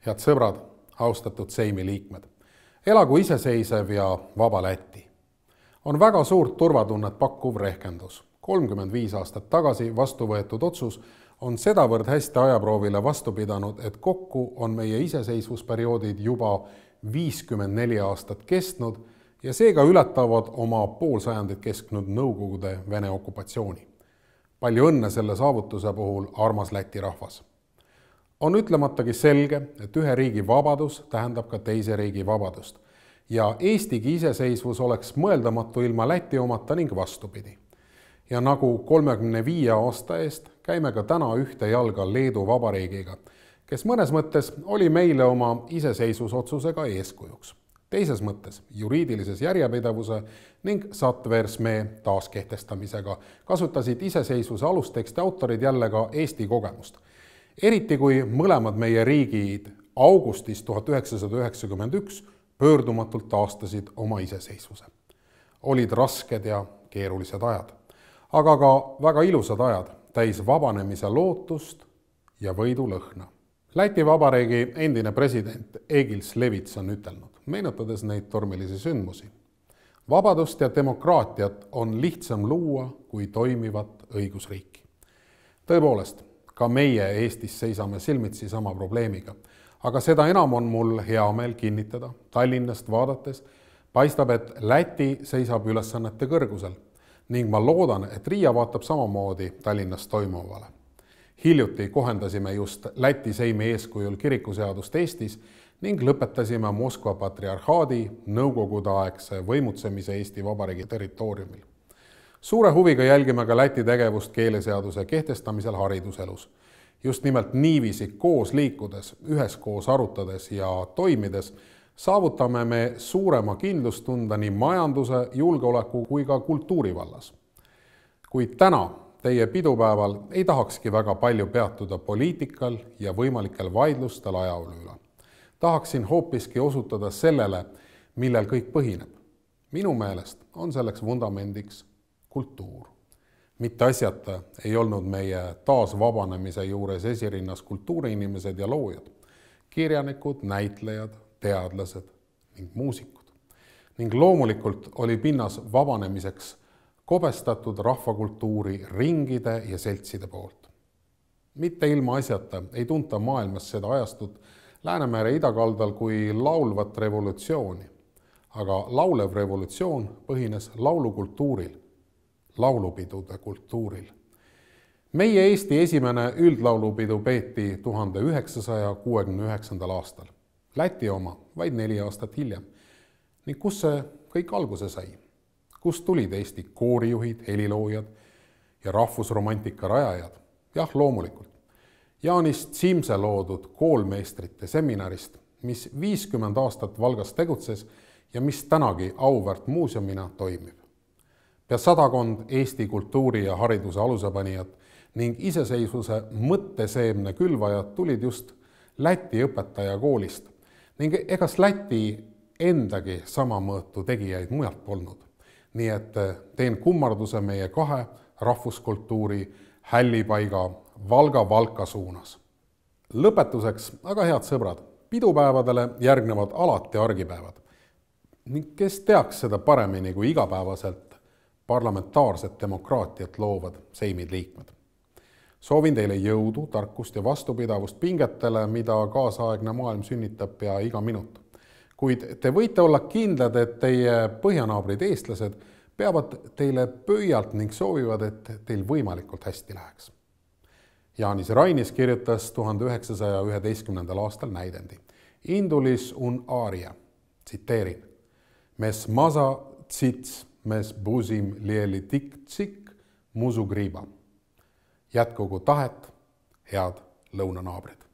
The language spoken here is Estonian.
Head sõbrad, austatud Seimi liikmed. Elagu iseseisev ja vaba Läti. On väga suurt turvatunnet pakkuv rehkendus. 35 aastat tagasi vastu võetud otsus on sedavõrd hästi ajaproovile vastu pidanud, et kokku on meie iseseisvusperioodid juba 54 aastat kestnud ja seega ületavad oma poolsajandit kestnud Nõukogude Vene okupatsiooni. Palju õnne selle saavutuse puhul, armas Läti rahvas. On ütlematagi selge, et ühe riigi vabadus tähendab ka teise riigi vabadust ja Eestigi iseseisvus oleks mõeldamatu ilma Läti omata ning vastupidi. Ja nagu 35 aasta eest käime ka täna ühte jalga Leedu Vabariigiga, kes mõnes mõttes oli meile oma iseseisvusotsusega eeskujuks. Teises mõttes juriidilises järjepidevuse ning Sattversmee taaskehtestamisega kasutasid iseseisvuse alusteksti autorid jälle ka Eesti kogemust. Eriti kui mõlemad meie riigid augustis 1991 pöördumatult taastasid oma iseseisvuse. Olid rasked ja keerulised ajad, aga ka väga ilusad ajad, täis vabanemise lootust ja võidu lõhna. Läti Vabariigi endine president Egils Levits on ütelnud, meenutades neid tormilisi sündmusi. Vabadust ja demokraatiat on lihtsam luua kui toimivat õigusriiki. Tõepoolest, ka meie Eestis seisame silmitsi sama probleemiga, aga seda enam on mul hea meel kinnitada. Tallinnast vaadates paistab, et Läti seisab ülesannete kõrgusel ning ma loodan, et Riia vaatab samamoodi Tallinnas toimuvale. Hiljuti kohendasime just Läti Seimi eeskujul kirikuseadust Eestis ning lõpetasime Moskva patriarhaadi nõukogudeaegse võimutsemise Eesti Vabariigi territooriumil. Suure huviga jälgime ka Läti tegevust keeleseaduse kehtestamisel hariduselus. Just nimelt niiviisi koos liikudes, üheskoos arutades ja toimides saavutame me suurema kindlustunda nii majanduse, julgeoleku kui ka kultuuri vallas. Kuid täna, teie pidupäeval, ei tahakski väga palju peatuda poliitikal ja võimalikel vaidlustel ajaolu üle. Tahaksin hoopiski osutada sellele, millel kõik põhineb. Minu meelest on selleks vundamendiks kultuur. Mitte asjata ei olnud meie taasvabanemise juures esirinnas kultuuriinimesed ja loojad, kirjanikud, näitlejad, teadlased ning muusikud. Ning loomulikult oli pinnas vabanemiseks kobestatud rahvakultuuri ringide ja seltside poolt. Mitte ilma asjata ei tunta maailmas seda ajastut Läänemere idakaldal kui laulvat revolutsiooni, aga laulev revolutsioon põhines laulukultuuril, laulupidude kultuuril. Meie Eesti esimene üldlaulupidu peeti 1969. aastal, Läti oma vaid 4 aastat hiljem. Ning kus see kõik alguse sai? Kust tulid Eesti koorijuhid, heliloojad ja rahvusromantika rajajad? Jah, loomulikult. Jaanist Simse loodud koolmeistrite seminarist, mis 50 aastat Valgas tegutses ja mis tänagi auväärt muuseumina toimib. Pea 100 Eesti kultuuri ja hariduse alusepanijat ning iseseisvuse mõtteseemne külvajad tulid just Läti õpetaja koolist ning egas Läti endagi sama mõõtu tegijaid mujalt polnud. Nii et teen kummarduse meie 2 rahvuskultuuri hällipaiga Valga-Valka suunas. Lõpetuseks, aga head sõbrad, pidupäevadele järgnevad alati argipäevad. Ning kes teaks seda paremini kui igapäevaselt parlamentaarset demokraatiat loovad Seimid liikmed. Soovin teile jõudu, tarkust ja vastupidavust pingetele, mida kaasaegne maailm sünnitab pea iga minut. Kuid te võite olla kindlad, et teie põhjanaabrid eestlased peavad teile pöialt ning soovivad, et teil võimalikult hästi läheks. Jaanis Rainis kirjutas 1911. aastal näidendi. Indulis un aria, tsiteerin, mes masa tsits, mes busim lieli tik-tsik, musu griiba. Jätkugu tahet, head lõunanaabrid.